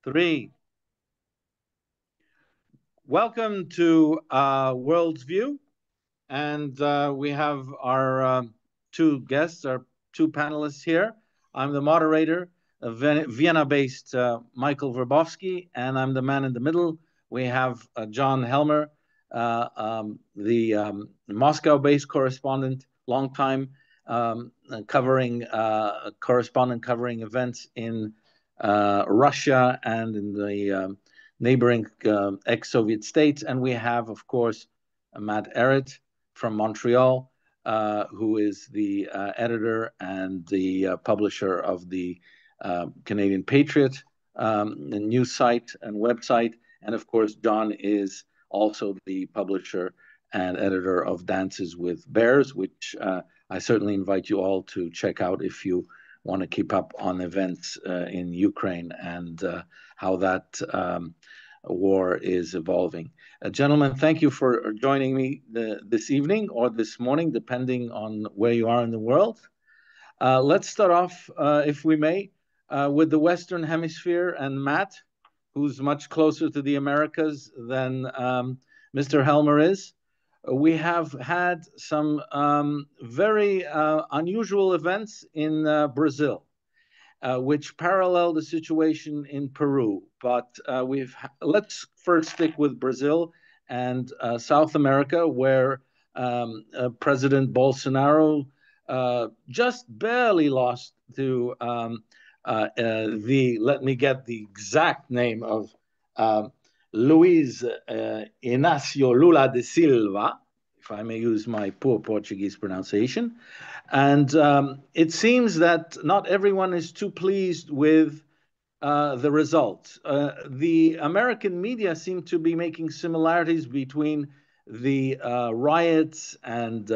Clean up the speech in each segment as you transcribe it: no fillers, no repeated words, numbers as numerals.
Three. Welcome to Worldview, and we have our two guests, our two panelists here. I'm the moderator, Vienna-based Michael Werbowski, and I'm the man in the middle. We have John Helmer, the Moscow-based correspondent, long time correspondent covering events in Russia and in the neighboring ex-Soviet states. And we have, of course, Matt Ehret from Montreal, who is the editor and the publisher of the Canadian Patriot, the news site and website. And of course, John is also the publisher and editor of Dances with Bears, which I certainly invite you all to check out if you want to keep up on events in Ukraine and how that war is evolving. Gentlemen, thank you for joining me this evening or this morning, depending on where you are in the world. Let's start off, if we may, with the Western Hemisphere and Matt, who's much closer to the Americas than Mr. Helmer is. We have had some very unusual events in Brazil, which parallel the situation in Peru. But let's first stick with Brazil and South America, where President Bolsonaro just barely lost to let me get the exact name of Luiz Inácio Lula da Silva, if I may use my poor Portuguese pronunciation. And it seems that not everyone is too pleased with the results. The American media seem to be making similarities between the riots and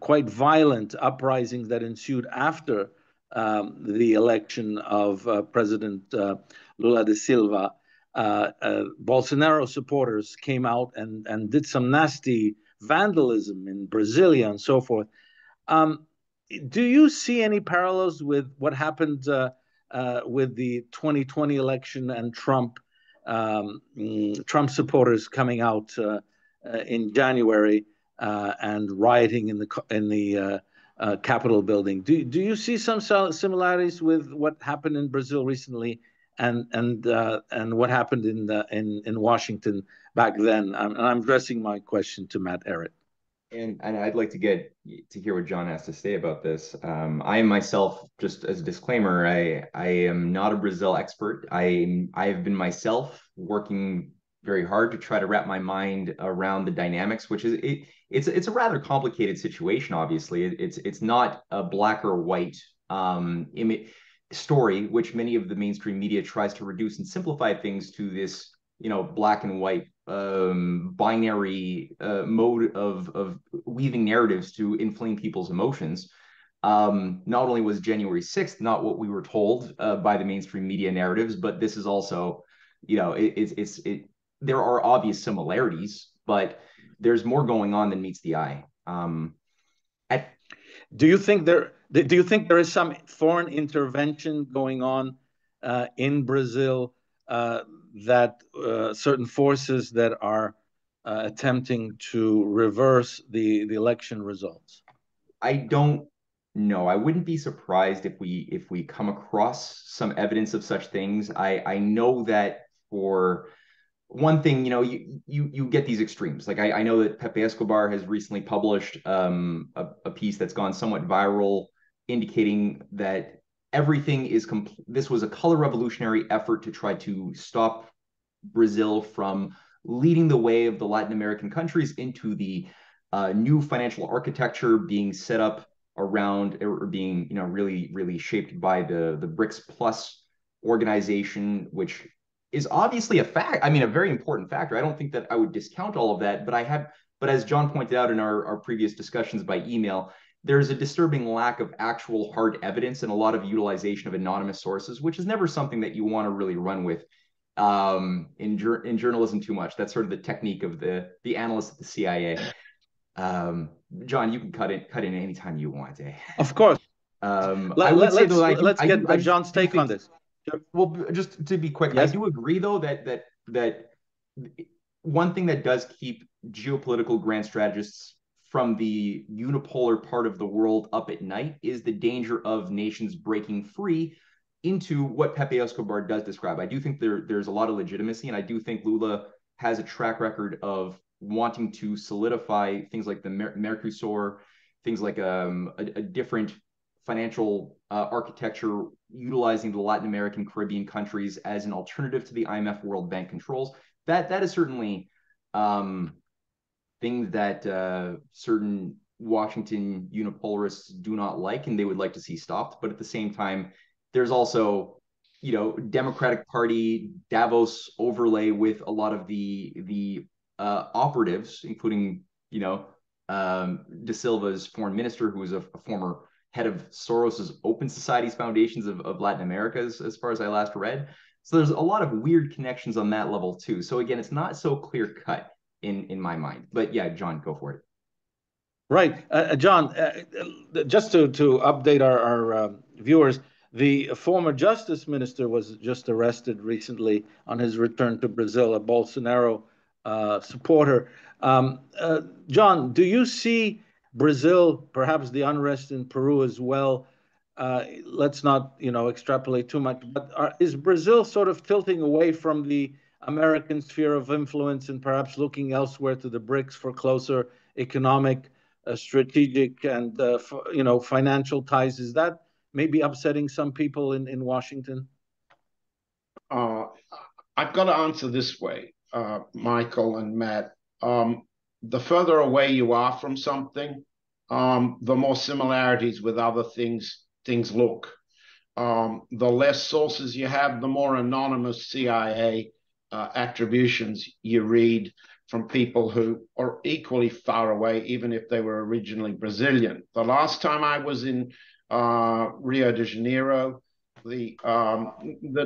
quite violent uprisings that ensued after the election of President Lula da Silva. Bolsonaro supporters came out and did some nasty vandalism in Brasilia and so forth. Do you see any parallels with what happened with the 2020 election and Trump supporters coming out in January and rioting in the Capitol building? Do you see some similarities with what happened in Brazil recently and what happened in Washington back then? And I'm addressing my question to Matt Ehret. And I'd like to hear what John has to say about this. I am myself, just as a disclaimer, I am not a Brazil expert. I have been myself working very hard to try to wrap my mind around the dynamics, which is it's a rather complicated situation. Obviously, it's not a black or white story, which many of the mainstream media tries to reduce and simplify things to this, black and white binary mode of weaving narratives to inflame people's emotions. Not only was January 6th not what we were told by the mainstream media narratives, but this is also, there are obvious similarities, but there's more going on than meets the eye. Do you think there is some foreign intervention going on in Brazil that certain forces that are attempting to reverse the election results? I don't know. I wouldn't be surprised if we come across some evidence of such things. I know that for one thing, you get these extremes. Like I know that Pepe Escobar has recently published a piece that's gone somewhat viral, indicating that everything is this was a color revolutionary effort to try to stop Brazil from leading the way of the Latin American countries into the new financial architecture being set up around or being really, really shaped by the BRICS Plus organization, which is obviously a fact. I mean, a very important factor. I don't think that I would discount all of that, but as John pointed out in our previous discussions by email, there's a disturbing lack of actual hard evidence and a lot of utilization of anonymous sources, which is never something that you want to really run with in journalism too much. That's sort of the technique of the analysts at the CIA. John, you can cut in anytime you want. Of course. I would say though, let's get John's take on this. Well, just to be quick, I Yes. do agree though that one thing that does keep geopolitical grand strategists from the unipolar part of the world up at night is the danger of nations breaking free into what Pepe Escobar does describe. I do think there's a lot of legitimacy, and I do think Lula has a track record of wanting to solidify things like the Mercosur, things like a different financial architecture utilizing the Latin American, Caribbean countries as an alternative to the IMF World Bank controls. That is certainly things that certain Washington unipolarists do not like, and they would like to see stopped. But at the same time, there's also, Democratic Party Davos overlay with a lot of the operatives, including De Silva's foreign minister, who was a former head of Soros's Open Societies Foundations of Latin America, as far as I last read. So there's a lot of weird connections on that level too. So again, it's not so clear cut in my mind. But yeah, John, go for it. Right. John, just to update our viewers, the former justice minister was just arrested recently on his return to Brazil, a Bolsonaro supporter. John, do you see Brazil, perhaps the unrest in Peru as well? Let's not, extrapolate too much, but is Brazil sort of tilting away from the American sphere of influence and perhaps looking elsewhere to the BRICS for closer economic, strategic, and financial ties? Is that maybe upsetting some people in Washington? Uh, I've got to answer this way, Michael and Matt. The further away you are from something, the more similarities with other things look. The less sources you have, the more anonymous CIA attributions you read from people who are equally far away, even if they were originally Brazilian. The last time I was in Rio de Janeiro, the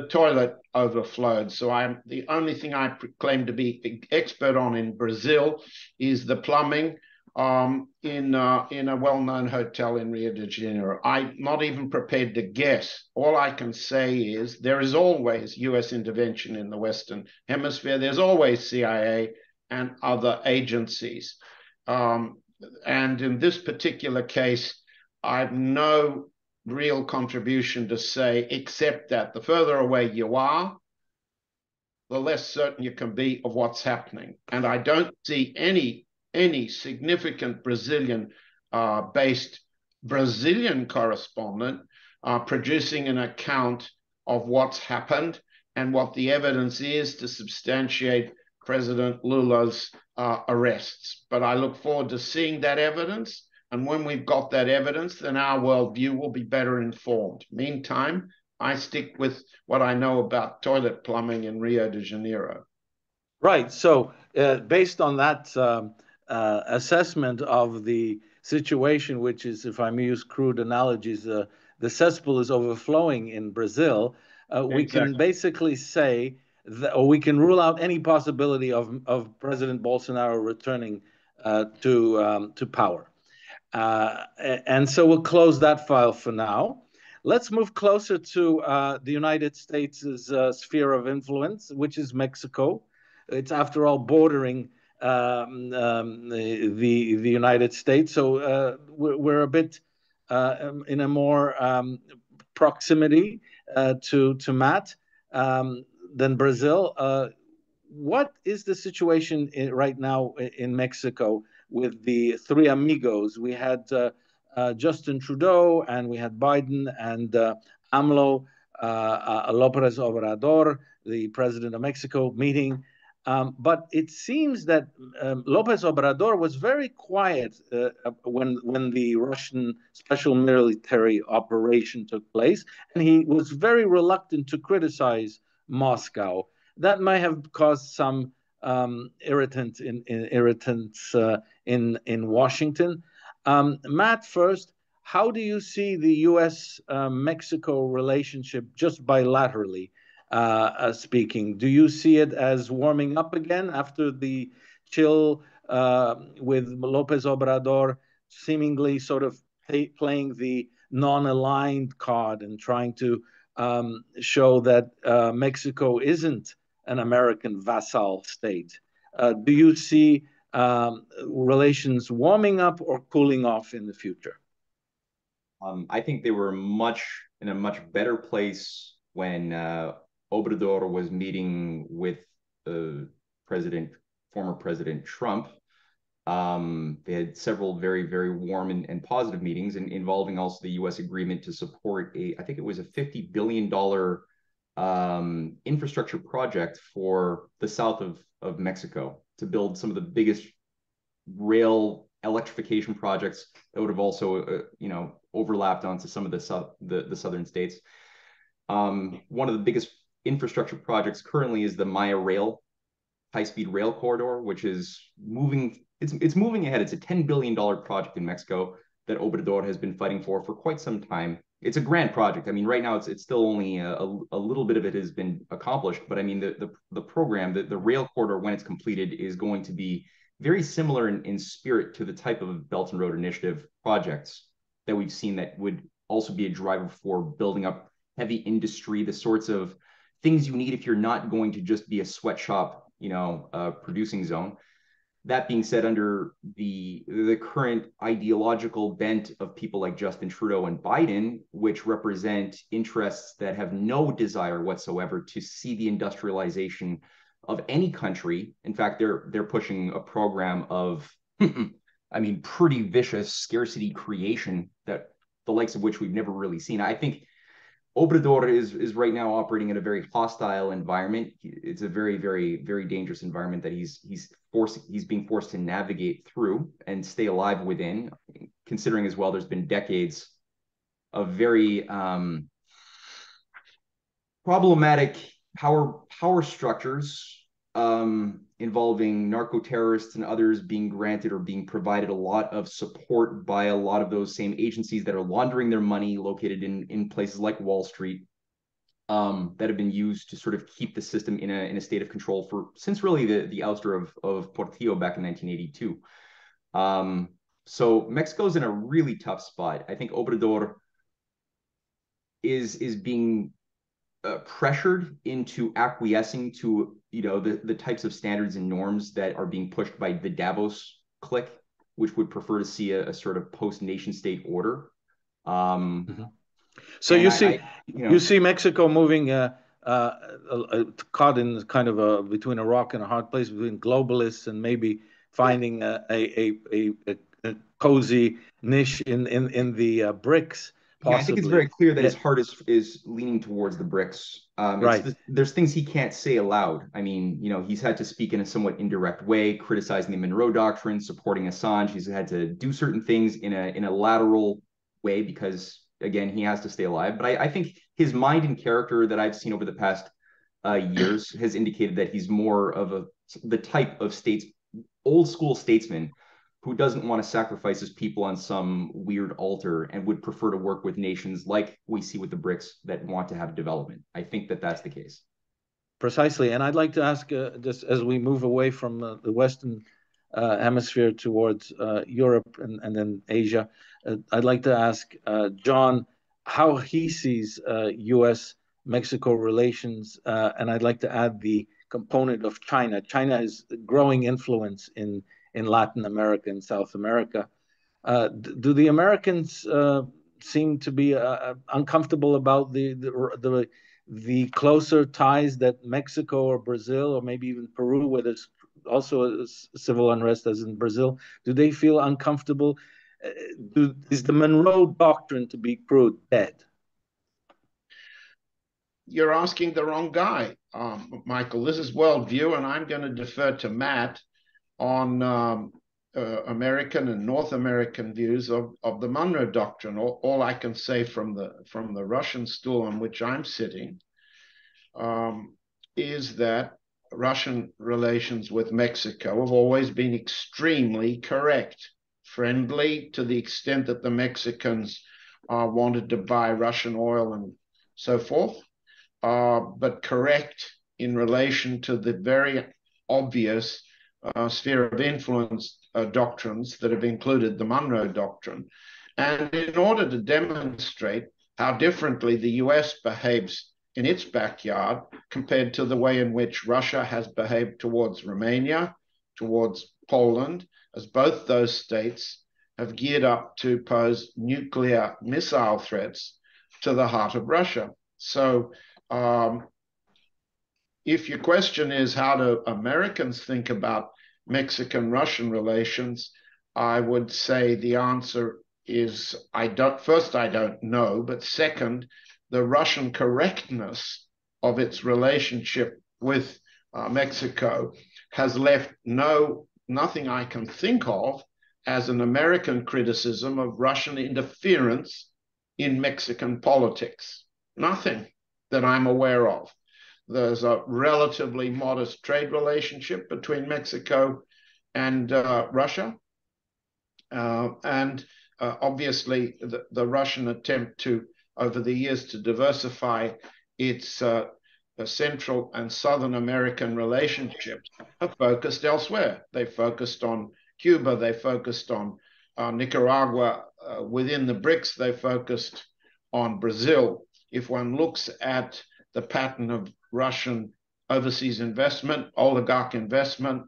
toilet overflowed. So I'm the only thing I claim to be expert on in Brazil is the plumbing in a well-known hotel in Rio de Janeiro. I'm not even prepared to guess. All I can say is there is always U.S. intervention in the Western Hemisphere. There's always CIA and other agencies. And in this particular case, I've no real contribution to say, except that the further away you are, the less certain you can be of what's happening. And I don't see any significant Brazilian-based Brazilian correspondent producing an account of what's happened and what the evidence is to substantiate President Lula's arrests. But I look forward to seeing that evidence. And when we've got that evidence, then our worldview will be better informed. Meantime, I stick with what I know about toilet plumbing in Rio de Janeiro. Right. So, based on that assessment of the situation, which is, if I may use crude analogies, the cesspool is overflowing in Brazil, we can basically say that, or we can rule out any possibility of President Bolsonaro returning to power. And so we'll close that file for now. Let's move closer to the United States' sphere of influence, which is Mexico. It's, after all, bordering the United States. So we're a bit in a more proximity to Matt than Brazil. What is the situation right now in Mexico with the three amigos? We had Justin Trudeau, and we had Biden and AMLO, López Obrador, the president of Mexico, meeting. But it seems that López Obrador was very quiet when the Russian special military operation took place, and he was very reluctant to criticize Moscow. That may have caused some irritants in Washington. Matt, first, how do you see the U.S. Mexico relationship just bilaterally speaking? Do you see it as warming up again after the chill with López Obrador seemingly sort of playing the non-aligned card and trying to show that Mexico isn't an American vassal state. Do you see relations warming up or cooling off in the future? I think they were in a much better place when Obrador was meeting with former President Trump. They had several very, very warm and positive meetings, involving also the U.S. agreement to support I think it was a $50 billion infrastructure project for the south of Mexico to build some of the biggest rail electrification projects that would have also, overlapped onto some of the southern states. One of the biggest infrastructure projects currently is the Maya Rail, high-speed rail corridor, which is moving. It's moving ahead. It's a $10 billion project in Mexico that Obrador has been fighting for quite some time. It's a grand project. I mean, right now it's still only a little bit of it has been accomplished, but I mean the program, the rail corridor, when it's completed, is going to be very similar in spirit to the type of Belt and Road Initiative projects that we've seen that would also be a driver for building up heavy industry, the sorts of things you need if you're not going to just be a sweatshop, producing zone. That being said, under the current ideological bent of people like Justin Trudeau and Biden, which represent interests that have no desire whatsoever to see the industrialization of any country. In fact, they're pushing a program of, I mean, pretty vicious scarcity creation that the likes of which we've never really seen. I think Obrador is right now operating in a very hostile environment. It's a very, very, very dangerous environment that he's being forced to navigate through and stay alive within, considering as well there's been decades of very problematic power structures involving narco-terrorists and others being granted or being provided a lot of support by a lot of those same agencies that are laundering their money, located in places like Wall Street, that have been used to sort of keep the system in a state of control since really the ouster of Portillo back in 1982. So Mexico's in a really tough spot. I think Obrador is being pressured into acquiescing to the types of standards and norms that are being pushed by the Davos clique, which would prefer to see a sort of post-nation state order. So you see Mexico moving caught in kind of between a rock and a hard place, between globalists and maybe finding a cozy niche in the BRICS. Yeah, I think it's very clear that his heart is leaning towards the BRICS. Right. There's things he can't say aloud. I mean, he's had to speak in a somewhat indirect way, criticizing the Monroe Doctrine, supporting Assange. He's had to do certain things in a lateral way because, again, he has to stay alive. But I think his mind and character that I've seen over the past years has indicated that he's more of the type of old school statesman who doesn't want to sacrifice his people on some weird altar and would prefer to work with nations like we see with the BRICS that want to have development. I think that that's the case. Precisely. And I'd like to ask, just as we move away from the Western hemisphere towards Europe and then Asia, I'd like to ask John how he sees U.S.-Mexico relations. And I'd like to add the component of China. China is growing influence in Latin America and South America. Do the Americans seem to be uncomfortable about the closer ties that Mexico or Brazil or maybe even Peru, where there's also a civil unrest as in Brazil, do they feel uncomfortable? Is the Monroe Doctrine, to be crude, dead? You're asking the wrong guy, Michael. This is Worldview, and I'm going to defer to Matt on American and North American views of the Monroe Doctrine. All I can say from the Russian stool on which I'm sitting is that Russian relations with Mexico have always been extremely correct, friendly to the extent that the Mexicans wanted to buy Russian oil and so forth, but correct in relation to the very obvious sphere of influence doctrines that have included the Monroe Doctrine. And in order to demonstrate how differently the US behaves in its backyard compared to the way in which Russia has behaved towards Romania, towards Poland, as both those states have geared up to pose nuclear missile threats to the heart of Russia. So if your question is how do Americans think about Mexican-Russian relations, I would say the answer is I don't know, but second, the Russian correctness of its relationship with Mexico has left nothing I can think of as an American criticism of Russian interference in Mexican politics. Nothing that I'm aware of. There's a relatively modest trade relationship between Mexico and Russia. And obviously, the Russian attempt to, over the years, to diversify its Central and Southern American relationships have focused elsewhere. They focused on Cuba, they focused on Nicaragua. Within the BRICS, they focused on Brazil. If one looks at the pattern of Russian overseas investment, oligarch investment,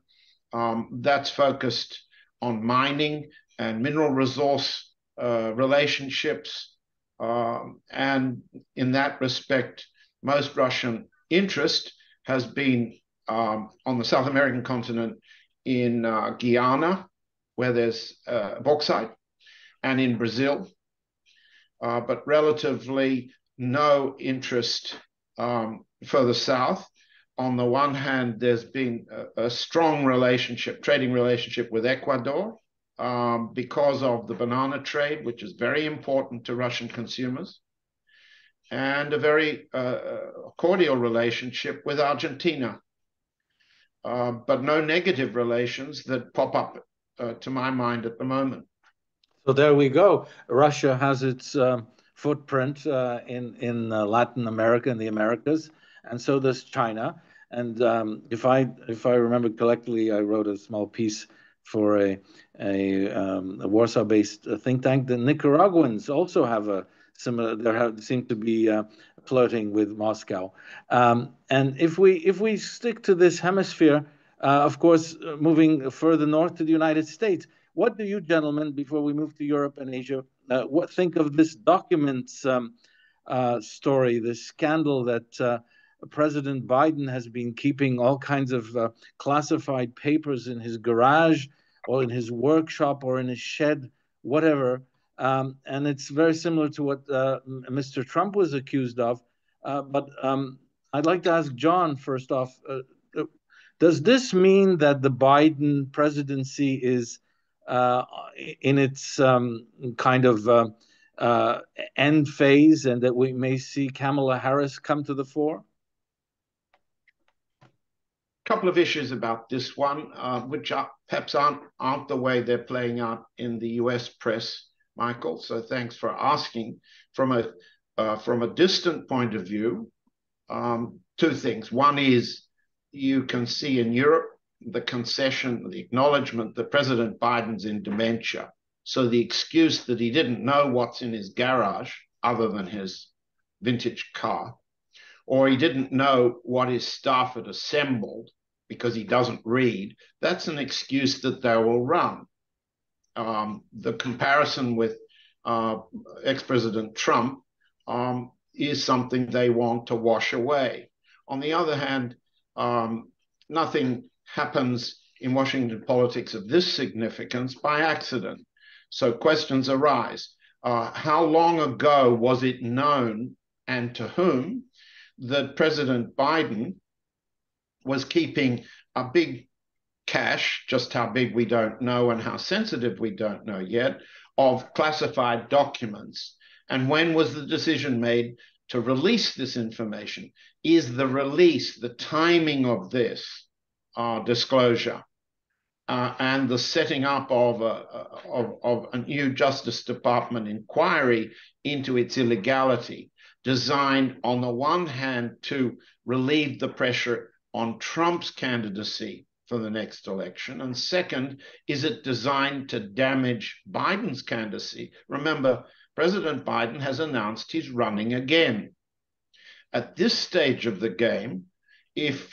that's focused on mining and mineral resource relationships. And in that respect, most Russian interest has been on the South American continent in Guyana, where there's bauxite, and in Brazil, but relatively no interest further south. On the one hand, there's been a strong relationship, trading relationship with Ecuador because of the banana trade, which is very important to Russian consumers, and a very cordial relationship with Argentina, but no negative relations that pop up to my mind at the moment. So there we go. Russia has its footprint in Latin America and the Americas, and so does China. And if I remember correctly, I wrote a small piece for a Warsaw-based think tank. The Nicaraguans also have a similar. They seem to be flirting with Moscow. And if we stick to this hemisphere, of course, moving further north to the United States. What do you gentlemen, before we move to Europe and Asia, what think of this documents story, this scandal that President Biden has been keeping all kinds of classified papers in his garage or in his workshop or in his shed, whatever. And it's very similar to what Mr. Trump was accused of. But I'd like to ask John first off, does this mean that the Biden presidency is in its kind of end phase, and that we may see Kamala Harris come to the fore? A couple of issues about this one, which perhaps aren't the way they're playing out in the US press, Michael. So thanks for asking. From a distant point of view, two things. One is you can see in Europe the concession, the acknowledgement that President Biden's in dementia. So the excuse that he didn't know what's in his garage other than his vintage car, or he didn't know what his staff had assembled because he doesn't read, that's an excuse that they will run. The comparison with ex-President Trump is something they want to wash away. On the other hand, nothing happens in Washington politics of this significance by accident. So questions arise. How long ago was it known, and to whom, that President Biden was keeping a big cache, just how big we don't know and how sensitive we don't know yet, of classified documents? And when was the decision made to release this information? Is the release, the timing of this disclosure and the setting up of a new Justice Department inquiry into its illegality designed, on the one hand, to relieve the pressure on Trump's candidacy for the next election? And second, is it designed to damage Biden's candidacy? Remember, President Biden has announced he's running again. At this stage of the game, if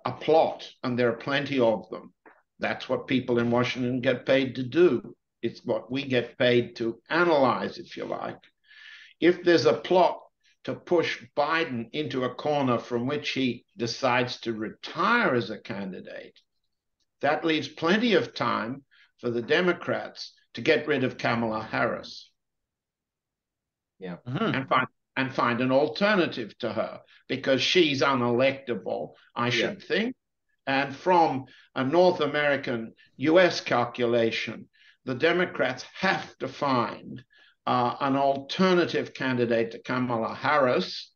a plot, and there are plenty of them, that's what people in Washington get paid to do. It's what we get paid to analyze, if you like. If there's a plot to push Biden into a corner from which he decides to retire as a candidate, that leaves plenty of time for the Democrats to get rid of Kamala Harris. Yeah. And find an alternative to her, because she's unelectable, I should think. And from a North American US calculation, the Democrats have to find an alternative candidate to Kamala Harris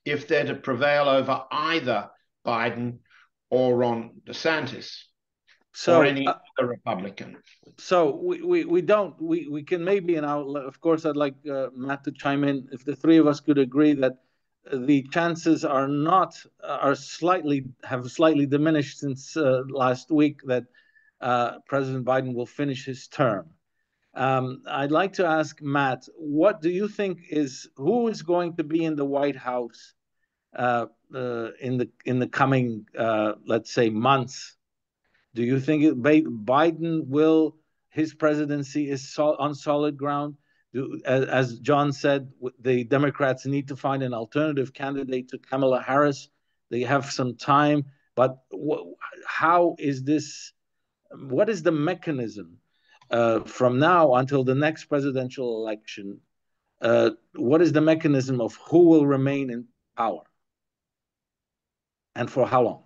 if they're to prevail over either Biden or Ron DeSantis, or any other Republican. So we can maybe, and of course I'd like Matt to chime in, if the three of us could agree that the chances have slightly diminished since last week that President Biden will finish his term. I'd like to ask Matt, what do you think who is going to be in the White House in the coming let's say months? Do you think Biden his presidency is on solid ground? As John said, the Democrats need to find an alternative candidate to Kamala Harris. They have some time, but how is this? What is the mechanism from now until the next presidential election? What is the mechanism of who will remain in power, and for how long?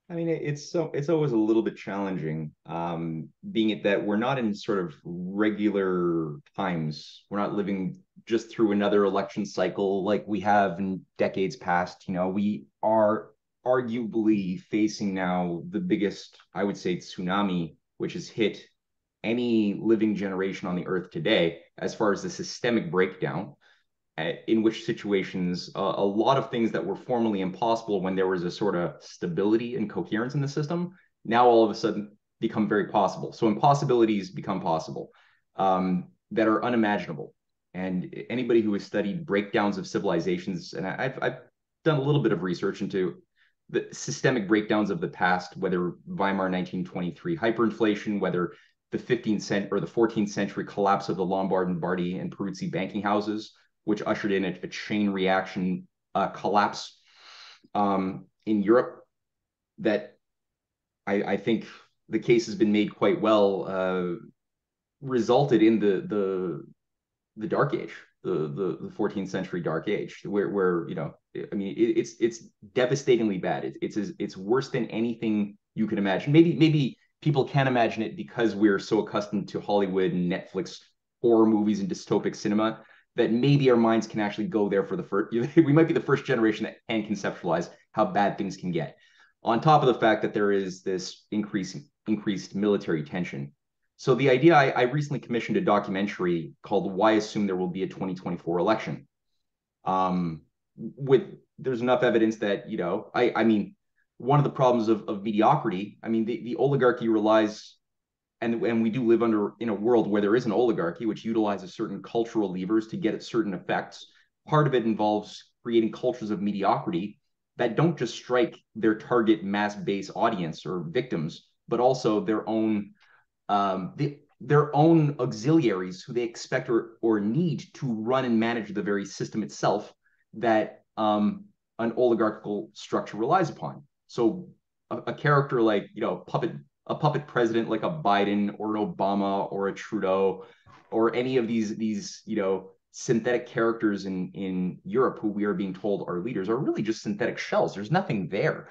I mean, it's always a little bit challenging, being it that we're not in sort of regular times. We're not living just through another election cycle like we have in decades past. You know, we are arguably facing now the biggest, I would say, tsunami which has hit any living generation on the earth today, as far as the systemic breakdown, in which situations a lot of things that were formerly impossible when there was a sort of stability and coherence in the system, now all of a sudden become very possible. So impossibilities become possible, that are unimaginable. And anybody who has studied breakdowns of civilizations, and I've done a little bit of research into the systemic breakdowns of the past, whether Weimar 1923 hyperinflation, whether the 14th century collapse of the Lombard and Bardi and Peruzzi banking houses, which ushered in a chain reaction collapse in Europe, that I think the case has been made quite well, resulted in the Dark Age, the 14th century Dark Age, where you know, I mean, it's devastatingly bad. It's worse than anything you can imagine. Maybe people can imagine it because we're so accustomed to Hollywood and Netflix horror movies and dystopic cinema, that maybe our minds can actually go there for the first. We might be the first generation that can conceptualize how bad things can get. On top of the fact that there is this increased military tension. So the idea, I recently commissioned a documentary called "Why Assume There Will Be a 2024 Election?" There's enough evidence that, you know, I mean, one of the problems of mediocrity, I mean, the oligarchy relies, and we do live in a world where there is an oligarchy which utilizes certain cultural levers to get at certain effects. Part of it involves creating cultures of mediocrity that don't just strike their target mass base audience or victims, but also their own auxiliaries who they expect or need to run and manage the very system itself that an oligarchical structure relies upon. So a character like, you know, a puppet president like a Biden or an Obama or a Trudeau or any of these you know, synthetic characters in Europe who we are being told are leaders are really just synthetic shells. There's nothing there.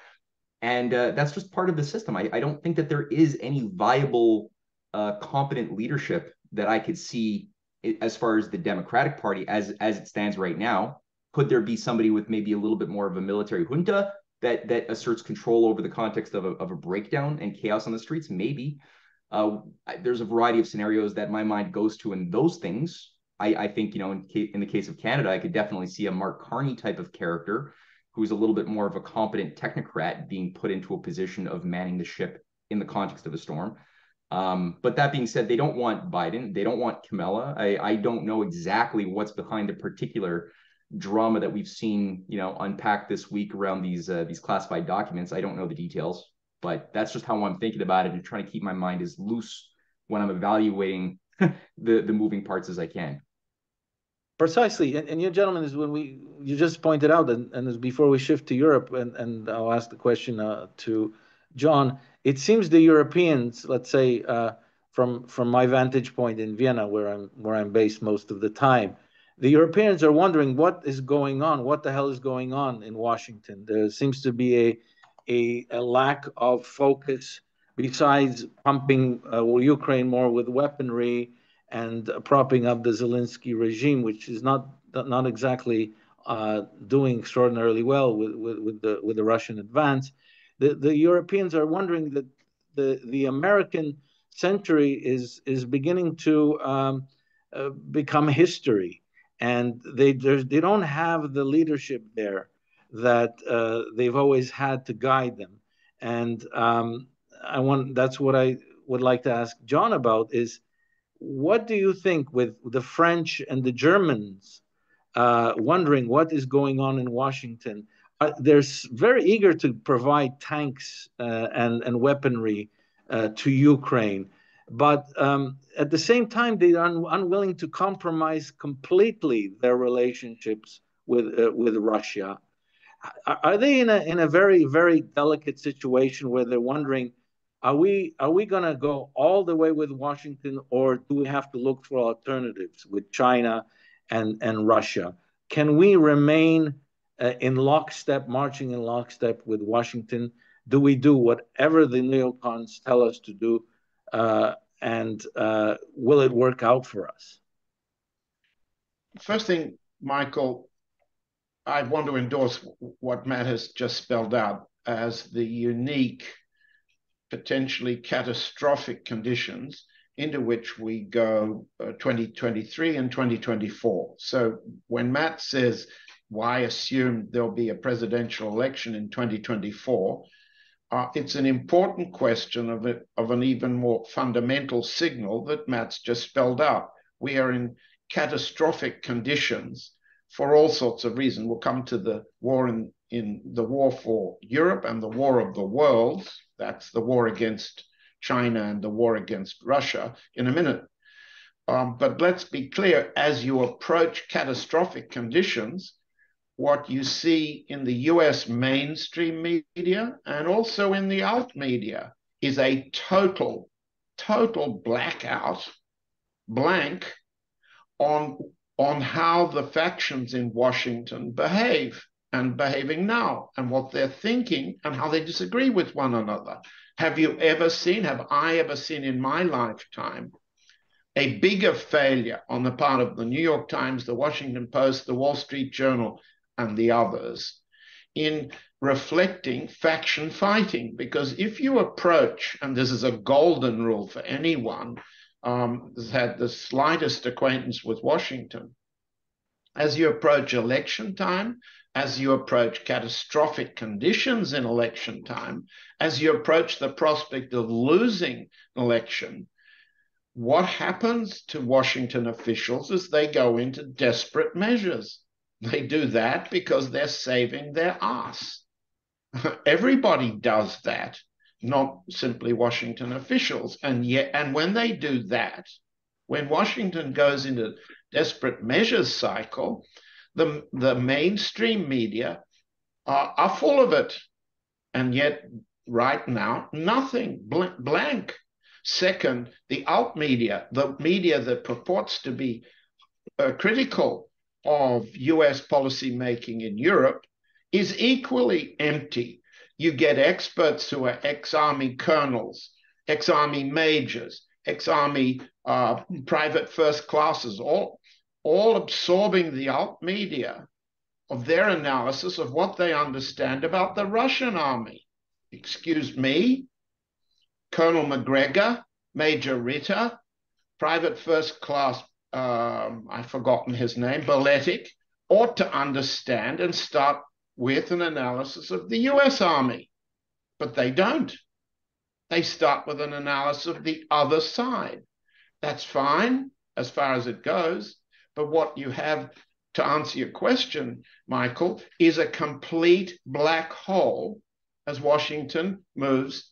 And that's just part of the system. I don't think that there is any viable, competent leadership that I could see as far as the Democratic Party as it stands right now. Could there be somebody with maybe a little bit more of a military junta that asserts control over the context of a breakdown and chaos on the streets? Maybe. There's a variety of scenarios that my mind goes to, and those things, I think, you know, in the case of Canada, I could definitely see a Mark Carney type of character who's a little bit more of a competent technocrat being put into a position of manning the ship in the context of a storm. But that being said, they don't want Biden. They don't want Kamala. I don't know exactly what's behind the particular drama that we've seen, unpacked this week around these classified documents. I don't know the details, but that's just how I'm thinking about it and trying to keep my mind as loose when I'm evaluating the moving parts as I can. Precisely, and you gentlemen, is when you just pointed out, and as before we shift to Europe, and I'll ask the question to John. It seems the Europeans, let's say, from my vantage point in Vienna, where I'm based most of the time, the Europeans are wondering what is going on, what the hell is going on in Washington. There seems to be a lack of focus, besides pumping Ukraine more with weaponry and propping up the Zelensky regime, which is not exactly doing extraordinarily well with the Russian advance. The Europeans are wondering that the American century is beginning to become history, and they don't have the leadership there that they've always had to guide them. And that's what I would like to ask John about is, what do you think with the French and the Germans wondering what is going on in Washington? They're very eager to provide tanks and weaponry to Ukraine, but at the same time, they are unwilling to compromise completely their relationships with Russia. Are they in a very, very delicate situation where they're wondering, are we going to go all the way with Washington, or do we have to look for alternatives with China and Russia? Can we remain in lockstep, marching in lockstep with Washington? Do we do whatever the neocons tell us to do, and will it work out for us? First thing, Michael, I want to endorse what Matt has just spelled out as the unique, potentially catastrophic conditions into which we go 2023 and 2024. So when Matt says, why assume there'll be a presidential election in 2024, it's an important question of an even more fundamental signal that Matt's just spelled out. We are in catastrophic conditions for all sorts of reasons. We'll come to the war in the war for Europe and the war of the world. That's the war against China and the war against Russia in a minute. But let's be clear, as you approach catastrophic conditions, what you see in the US mainstream media and also in the alt media is a total blackout, blank on how the factions in Washington behave and behaving now and what they're thinking and how they disagree with one another. Have I ever seen in my lifetime a bigger failure on the part of the New York Times, the Washington Post, the Wall Street Journal, and the others in reflecting faction fighting? Because if you approach, and this is a golden rule for anyone who's had the slightest acquaintance with Washington, as you approach election time, as you approach catastrophic conditions in election time, as you approach the prospect of losing an election, what happens to Washington officials is they go into desperate measures. They do that because they're saving their ass. Everybody does that, not simply Washington officials. And when they do that, when Washington goes into desperate measures cycle, the mainstream media are full of it. And yet, right now, nothing, blank. Second, the alt media, the media that purports to be critical of US policy making in Europe, is equally empty. You get experts who are ex-army colonels, ex-army majors, ex-army private first classes, all absorbing the alt media of their analysis of what they understand about the Russian army. Excuse me, Colonel McGregor, Major Ritter, private first class, I've forgotten his name, Berletic, ought to understand and start with an analysis of the US Army. But they don't. They start with an analysis of the other side. That's fine as far as it goes. But what you have, to answer your question, Michael, is a complete black hole as Washington moves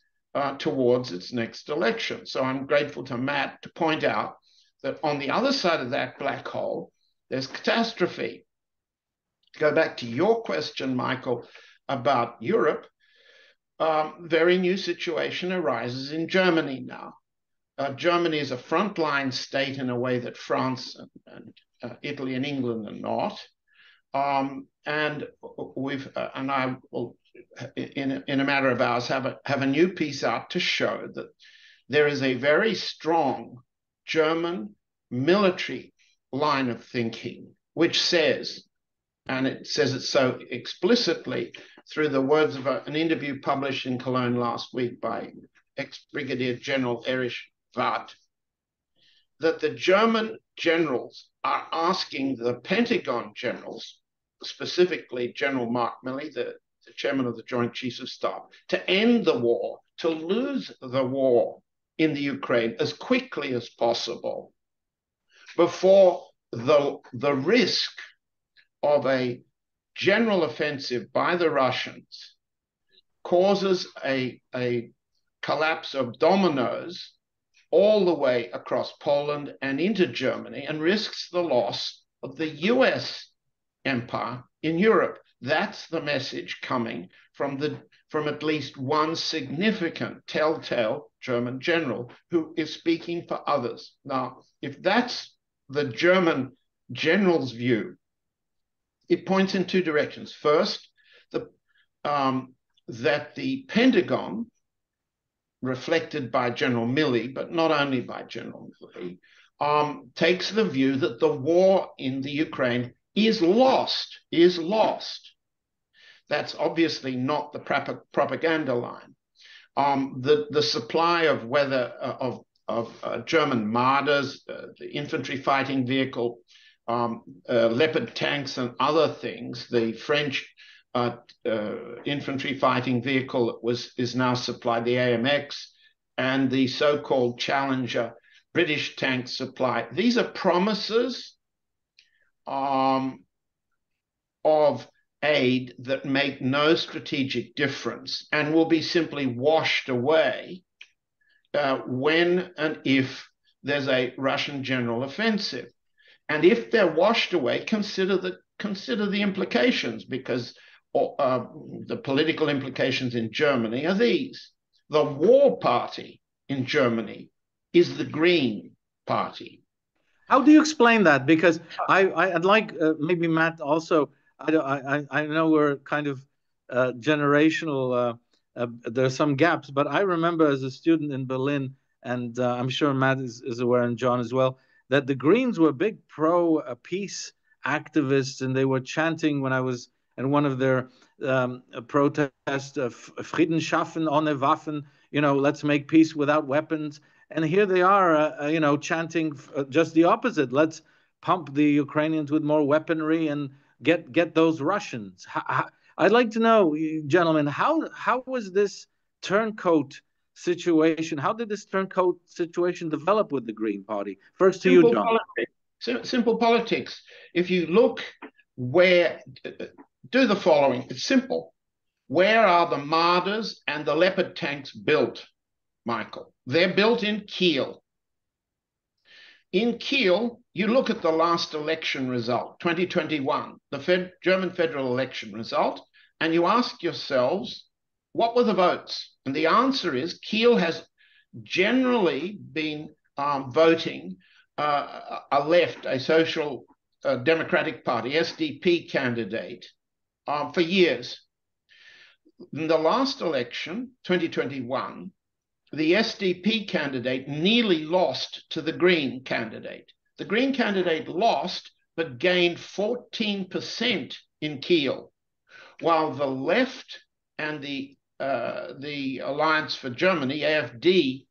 towards its next election. So I'm grateful to Matt to point out that on the other side of that black hole, there's catastrophe. To go back to your question, Michael, about Europe, very new situation arises in Germany now. Germany is a frontline state in a way that France and Italy and England are not. And I will, in a matter of hours, have a new piece out to show that there is a very strong German military line of thinking, which says, and it says it so explicitly through the words of an interview published in Cologne last week by ex-Brigadier General Erich Watt, that the German generals are asking the Pentagon generals, specifically General Mark Milley, the chairman of the Joint Chiefs of Staff, to end the war, to lose the war in the Ukraine as quickly as possible before the risk of a general offensive by the Russians causes a collapse of dominoes all the way across Poland and into Germany and risks the loss of the US empire in Europe. That's the message coming from at least one significant telltale German general who is speaking for others. Now, if that's the German general's view, it points in two directions. First, that the Pentagon, reflected by General Milley, but not only by General Milley, takes the view that the war in the Ukraine is lost. That's obviously not the propaganda line. The supply of German Marders, the infantry fighting vehicle, Leopard tanks and other things, the French infantry fighting vehicle is now supplied, the AMX, and the so-called Challenger British tank supply. These are promises of aid that make no strategic difference and will be simply washed away when and if there's a Russian general offensive. And if they're washed away, consider the implications, because the political implications in Germany are these. The war party in Germany is the Green Party. How do you explain that? Because I'd like maybe Matt also. I know we're kind of generational. There's some gaps, but I remember as a student in Berlin, and I'm sure Matt is aware, and John as well, that the Greens were big pro-peace activists, and they were chanting when I was in one of their protests, Frieden schaffen ohne Waffen, let's make peace without weapons. And here they are, chanting just the opposite. Let's pump the Ukrainians with more weaponry and get those Russians. I'd like to know, gentlemen, how was this turncoat situation? How did this turncoat situation develop with the Green Party? First to you, John. Simple politics. If you look do the following. It's simple. Where are the Marders and the Leopard tanks built, Michael? They're built in Kiel. In Kiel, you look at the last election result, 2021, the German federal election result, and you ask yourselves, what were the votes? And the answer is Kiel has generally been voting a social democratic party, SDP candidate, for years. In the last election, 2021, the SDP candidate nearly lost to the Green candidate. The Green candidate lost, but gained 14% in Kiel, while the left and the Alliance for Germany, AfD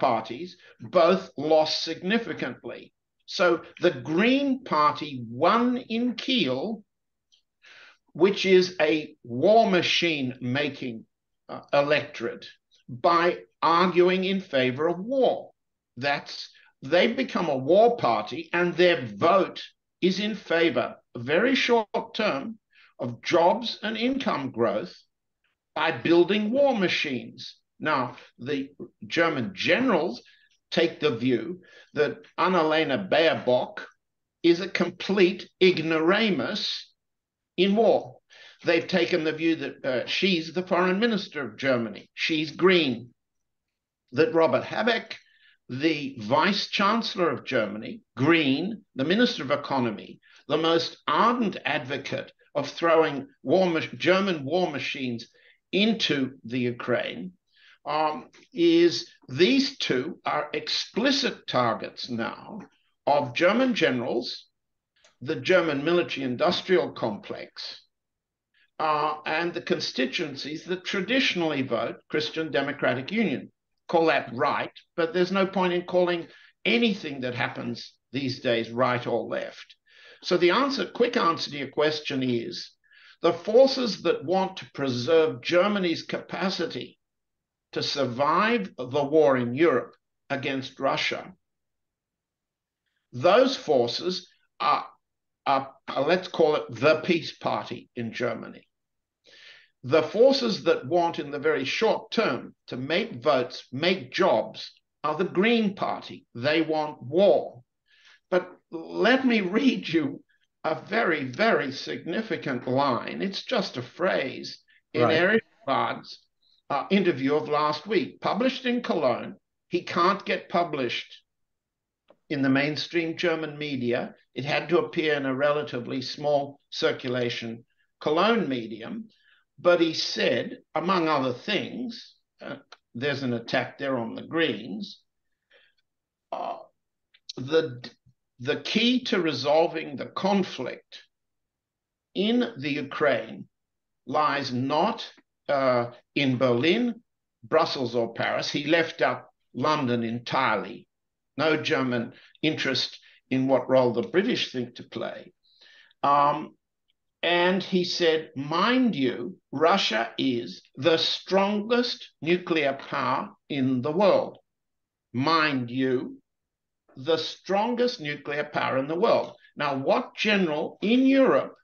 parties, both lost significantly. So the Green Party won in Kiel, which is a war machine making electorate, by arguing in favor of war. They've become a war party, and their vote is in favor, very short term, of jobs and income growth by building war machines. Now, the German generals take the view that Annalena Baerbock is a complete ignoramus in war. They've taken the view that she's the foreign minister of Germany. She's green. That Robert Habeck, the vice chancellor of Germany, green, the minister of economy, the most ardent advocate of throwing German war machines into the Ukraine, is these two are explicit targets now of German generals, the German military-industrial complex, and the constituencies that traditionally vote Christian Democratic Union. Call that right, but there's no point in calling anything that happens these days right or left. So the quick answer to your question is, the forces that want to preserve Germany's capacity to survive the war in Europe against Russia, those forces are let's call it the peace party in Germany. The forces that want in the very short term to make votes, make jobs, are the Green Party. They want war. But let me read you a very, very significant line. It's just a phrase in Erich Bard's interview of last week, published in Cologne. He can't get published in the mainstream German media. It had to appear in a relatively small circulation Cologne medium. But he said, among other things, there's an attack there on the Greens, the key to resolving the conflict in the Ukraine lies not in Berlin, Brussels, or Paris. He left out London entirely. No German interest in what role the British think to play. And he said, mind you, Russia is the strongest nuclear power in the world. Mind you, the strongest nuclear power in the world. Now, what general in Europe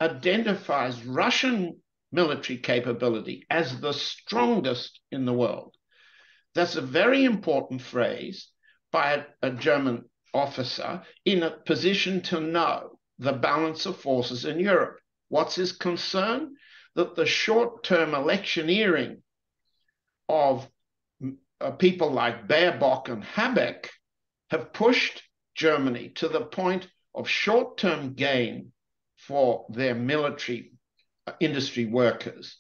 identifies Russian military capability as the strongest in the world? That's a very important phrase by a German officer in a position to know the balance of forces in Europe. What's his concern? That the short-term electioneering of people like Baerbock and Habeck have pushed Germany to the point of short-term gain for their military industry workers,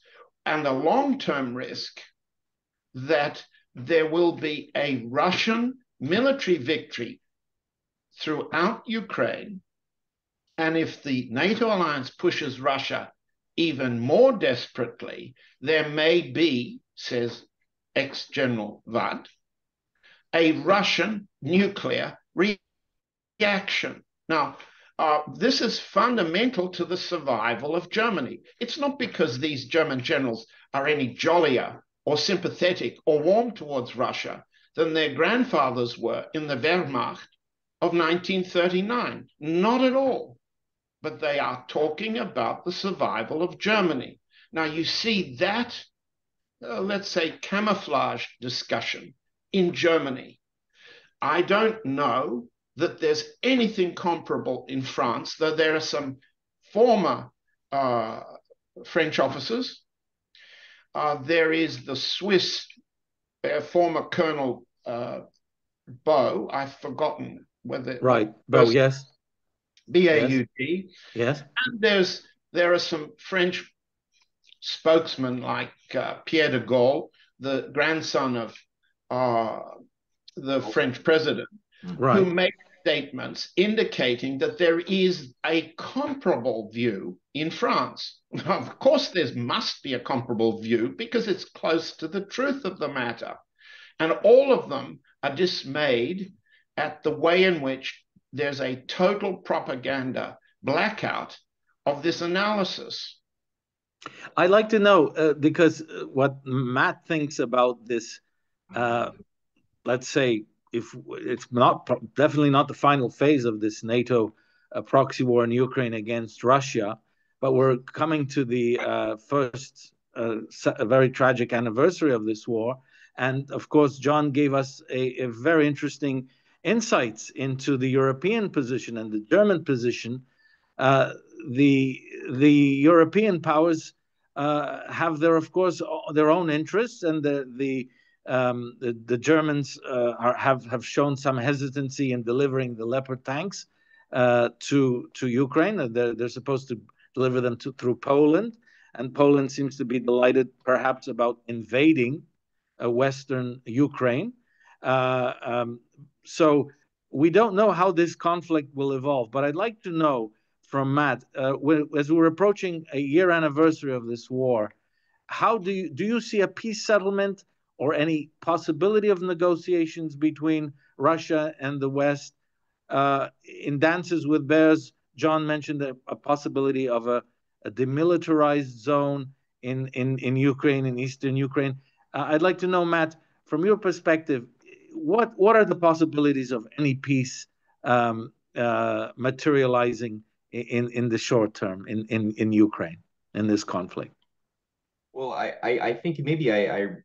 and the long-term risk that there will be a Russian military victory throughout Ukraine. And if the NATO alliance pushes Russia even more desperately, there may be, says ex-General Watt, a Russian nuclear reaction. Now, this is fundamental to the survival of Germany. It's not because these German generals are any jollier or sympathetic or warm towards Russia than their grandfathers were in the Wehrmacht of 1939. Not at all. But they are talking about the survival of Germany. Now, you see that, let's say, camouflage discussion in Germany. I don't know that there's anything comparable in France, though there are some former French officers. There is the Swiss former Colonel Beau. I've forgotten whether... Beau, yes. B-A-U-D. Yes. And there are some French spokesmen like Pierre de Gaulle, the grandson of the French president, who make statements indicating that there is a comparable view in France. Of course, there must be a comparable view because it's close to the truth of the matter. And all of them are dismayed at the way in which there's a total propaganda blackout of this analysis. I'd like to know, because what Matt thinks about this let's say, if it's not definitely not the final phase of this NATO proxy war in Ukraine against Russia, but we're coming to the first very tragic anniversary of this war. And of course, John gave us a very interesting insights into the European position and the German position. The European powers have of course, their own interests, and the Germans have shown some hesitancy in delivering the Leopard tanks to Ukraine. They're supposed to deliver them through Poland, and Poland seems to be delighted, perhaps, about invading Western Ukraine. So we don't know how this conflict will evolve, but I'd like to know from Matt, as we're approaching a year anniversary of this war, how do you see a peace settlement or any possibility of negotiations between Russia and the West? In Dances with Bears, John mentioned a possibility of a demilitarized zone in Ukraine, in eastern Ukraine. I'd like to know, Matt, from your perspective, what are the possibilities of any peace materializing in the short term in Ukraine, in this conflict? Well, I think maybe I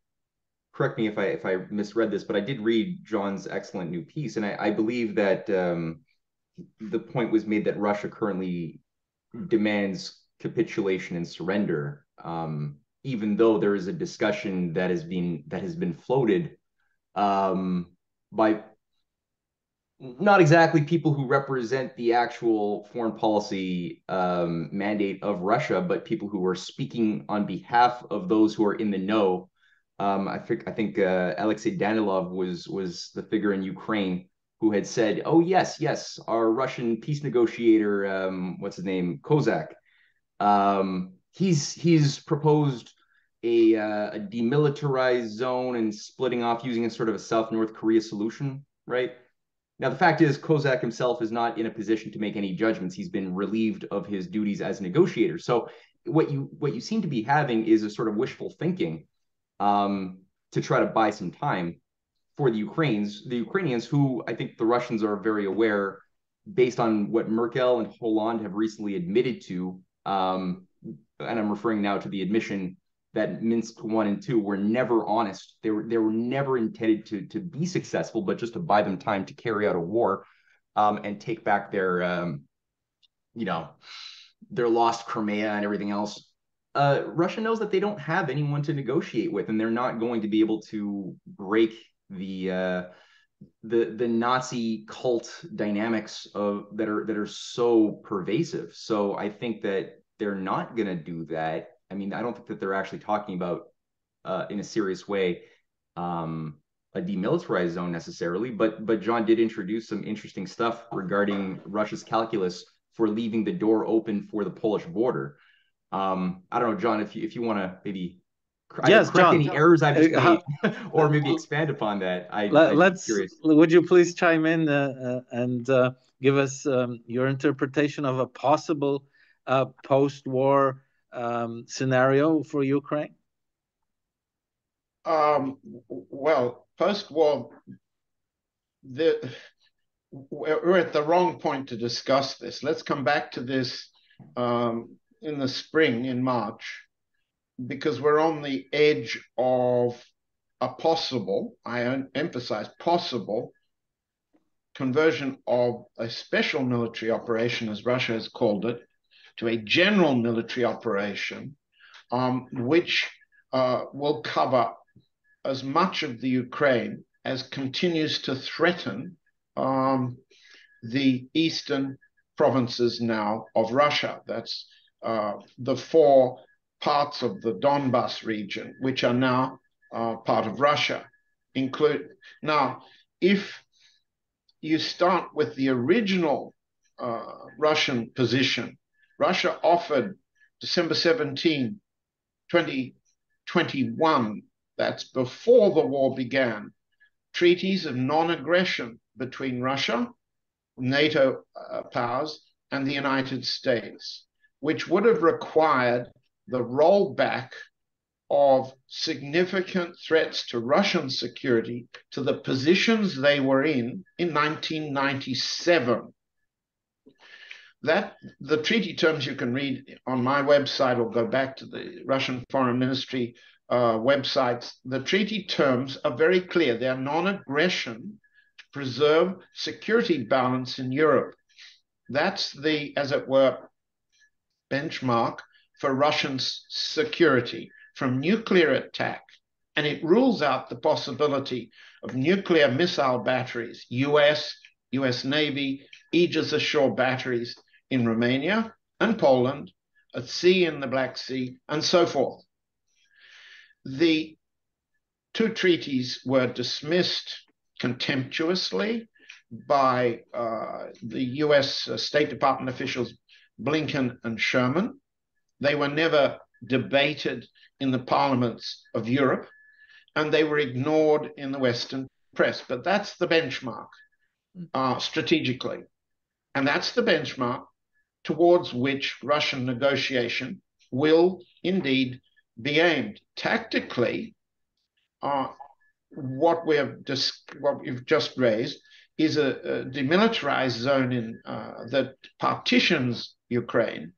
correct me if I misread this, but I did read John's excellent new piece, and I believe that the point was made that Russia currently demands capitulation and surrender, even though there is a discussion that has been floated by not exactly people who represent the actual foreign policy mandate of Russia, but people who are speaking on behalf of those who are in the know. I think Alexei Danilov was the figure in Ukraine who had said, "Oh yes, our Russian peace negotiator, what's his name, Kozak, he's proposed a demilitarized zone and splitting off using a sort of a South North Korea solution, right?" Now, the fact is, Kozak himself is not in a position to make any judgments. He's been relieved of his duties as a negotiator. So what you seem to be having is a sort of wishful thinking to try to buy some time for the Ukrainians, who I think the Russians are very aware, based on what Merkel and Hollande have recently admitted to, and I'm referring now to the admission that Minsk 1 and 2 were never honest. They were never intended to be successful, but just to buy them time to carry out a war and take back their lost Crimea and everything else. Russia knows that they don't have anyone to negotiate with, and they're not going to be able to break the Nazi cult dynamics that are so pervasive. So I think that they're not going to do that. I mean, I don't think that they're actually talking about in a serious way a demilitarized zone necessarily, but John did introduce some interesting stuff regarding Russia's calculus for leaving the door open for the Polish border. I don't know, John, if you want to maybe correct John, any errors I've just made, or maybe expand upon that. I'd be curious. Would you please chime in and give us your interpretation of a possible post-war scenario for Ukraine? Well, post-war, we're at the wrong point to discuss this. Let's come back to this in the spring, in March, because we're on the edge of a possible, I emphasize possible, conversion of a special military operation, as Russia has called it, to a general military operation, which will cover as much of the Ukraine as continues to threaten the eastern provinces now of Russia. That's the 4 parts of the Donbas region, which are now part of Russia. Now, if you start with the original Russian position, Russia offered December 17, 2021, that's before the war began, treaties of non-aggression between Russia, NATO powers, and the United States, which would have required the rollback of significant threats to Russian security to the positions they were in 1997. That the treaty terms you can read on my website or go back to the Russian Foreign Ministry websites. The treaty terms are very clear. They are non-aggression to preserve security balance in Europe. That's the, as it were, benchmark for Russian security from nuclear attack. And it rules out the possibility of nuclear missile batteries, US Navy, Aegis ashore batteries in Romania and Poland, at sea in the Black Sea, and so forth. The two treaties were dismissed contemptuously by the US State Department officials Blinken and Sherman. They were never debated in the parliaments of Europe, and they were ignored in the Western press. But that's the benchmark strategically. And that's the benchmark towards which Russian negotiation will indeed be aimed. Tactically, what we've just raised is a demilitarized zone that partitions Ukraine,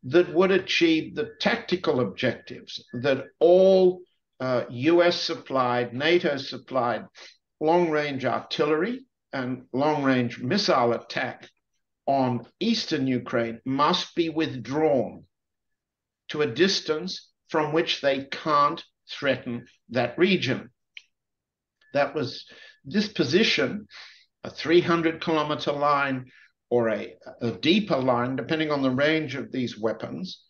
that would achieve the tactical objectives that all US supplied, NATO supplied long-range artillery and long-range missile attack on eastern Ukraine must be withdrawn to a distance from which they can't threaten that region. That was this position, a 300-kilometer line or a deeper line, depending on the range of these weapons,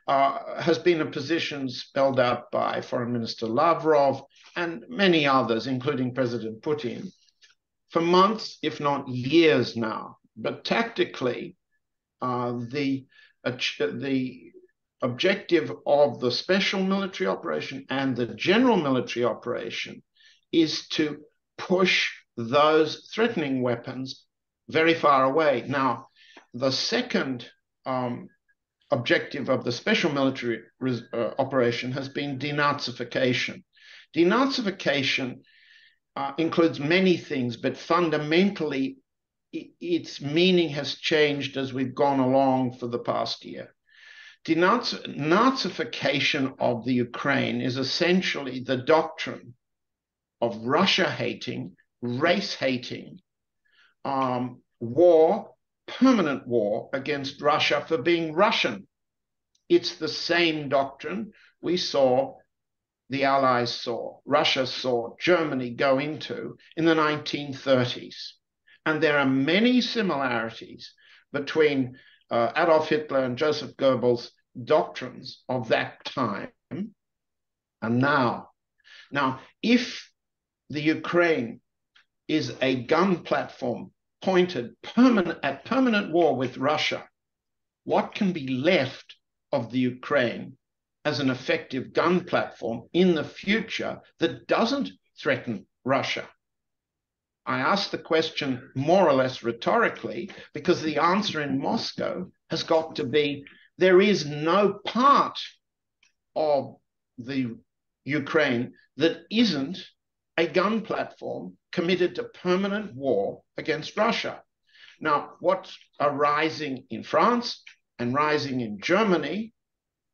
has been a position spelled out by Foreign Minister Lavrov and many others, including President Putin, for months, if not years now. But tactically, the objective of the special military operation and the general military operation is to push those threatening weapons very far away. Now, the second objective of the special military operation has been denazification. Denazification includes many things, but fundamentally, its meaning has changed as we've gone along for the past year. Denazification of the Ukraine is essentially the doctrine of Russia-hating, race-hating war, permanent war against Russia for being Russian. It's the same doctrine we saw, the Allies saw, Russia saw, Germany go into in the 1930s. And there are many similarities between Adolf Hitler and Joseph Goebbels' doctrines of that time and now. Now, if the Ukraine is a gun platform pointed at permanent war with Russia, what can be left of the Ukraine as an effective gun platform in the future that doesn't threaten Russia? I ask the question more or less rhetorically because the answer in Moscow has got to be there is no part of the Ukraine that isn't a gun platform committed to permanent war against Russia. Now, what's arising in France and rising in Germany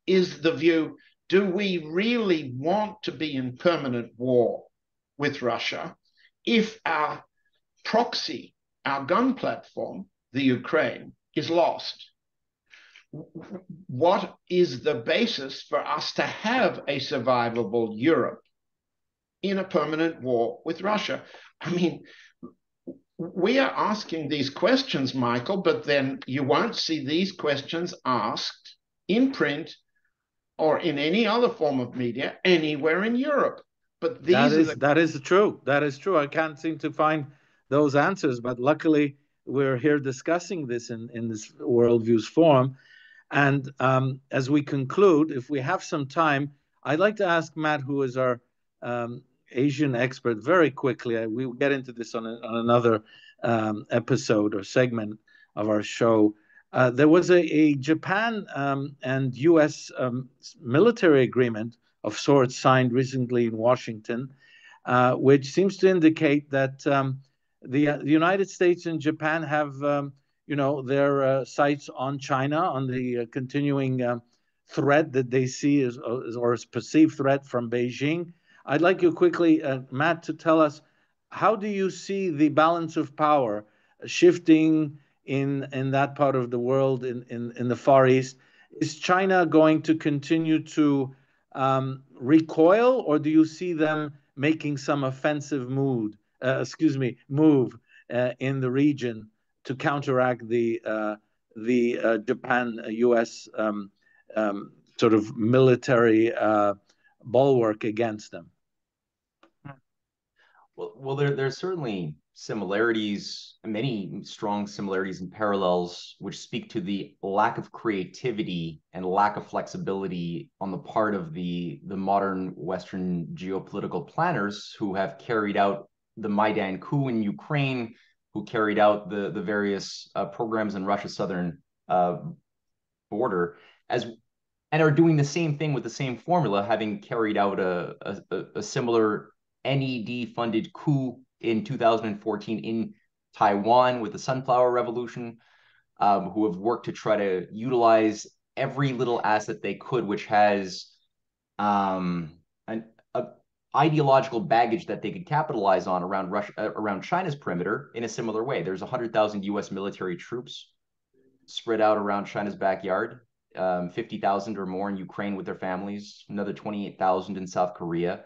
is the view, do we really want to be in permanent war with Russia if our proxy, our gun platform, the Ukraine, is lost? What is the basis for us to have a survivable Europe in a permanent war with Russia? I mean, we are asking these questions, Michael, but then you won't see these questions asked in print or in any other form of media anywhere in Europe. But these that is true. That is true. I can't seem to find those answers, but luckily we're here discussing this in this Worldviews forum. And as we conclude, if we have some time, I'd like to ask Matt, who is our Asian expert, very quickly. We'll get into this on another episode or segment of our show. There was a Japan and U.S. Military agreement of sorts signed recently in Washington, which seems to indicate that the United States and Japan have, their sights on China, on the continuing threat that they see as or as perceived threat from Beijing. I'd like you quickly, Matt, to tell us, how do you see the balance of power shifting in that part of the world, in the Far East? Is China going to continue to recoil, or do you see them making some offensive move in the region to counteract the Japan U.S. Sort of military bulwark against them? Well, there's certainly similarities, many strong similarities and parallels, which speak to the lack of creativity and lack of flexibility on the part of the modern Western geopolitical planners who have carried out the Maidan coup in Ukraine, who carried out the various programs in Russia's southern border, and are doing the same thing with the same formula, having carried out a similar NED-funded coup in 2014 in Taiwan with the Sunflower Revolution, who have worked to try to utilize every little asset they could, which has an ideological baggage that they could capitalize on around Russia, around China's perimeter in a similar way. There's 100,000 U.S. military troops spread out around China's backyard, 50,000 or more in Ukraine with their families, another 28,000 in South Korea.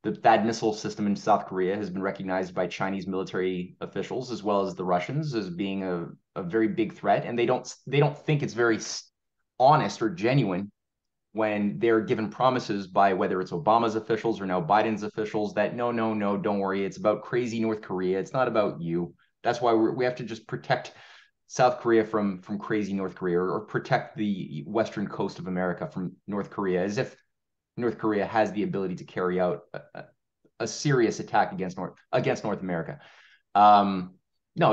The THAAD missile system in South Korea has been recognized by Chinese military officials as well as the Russians as being a very big threat, and they don't think it's very honest or genuine when they're given promises by whether it's Obama's officials or now Biden's officials that no, don't worry, it's about crazy North Korea. It's not about you. That's why we have to just protect South Korea from crazy North Korea, or protect the western coast of America from North Korea, as if North Korea has the ability to carry out a serious attack against North America. No,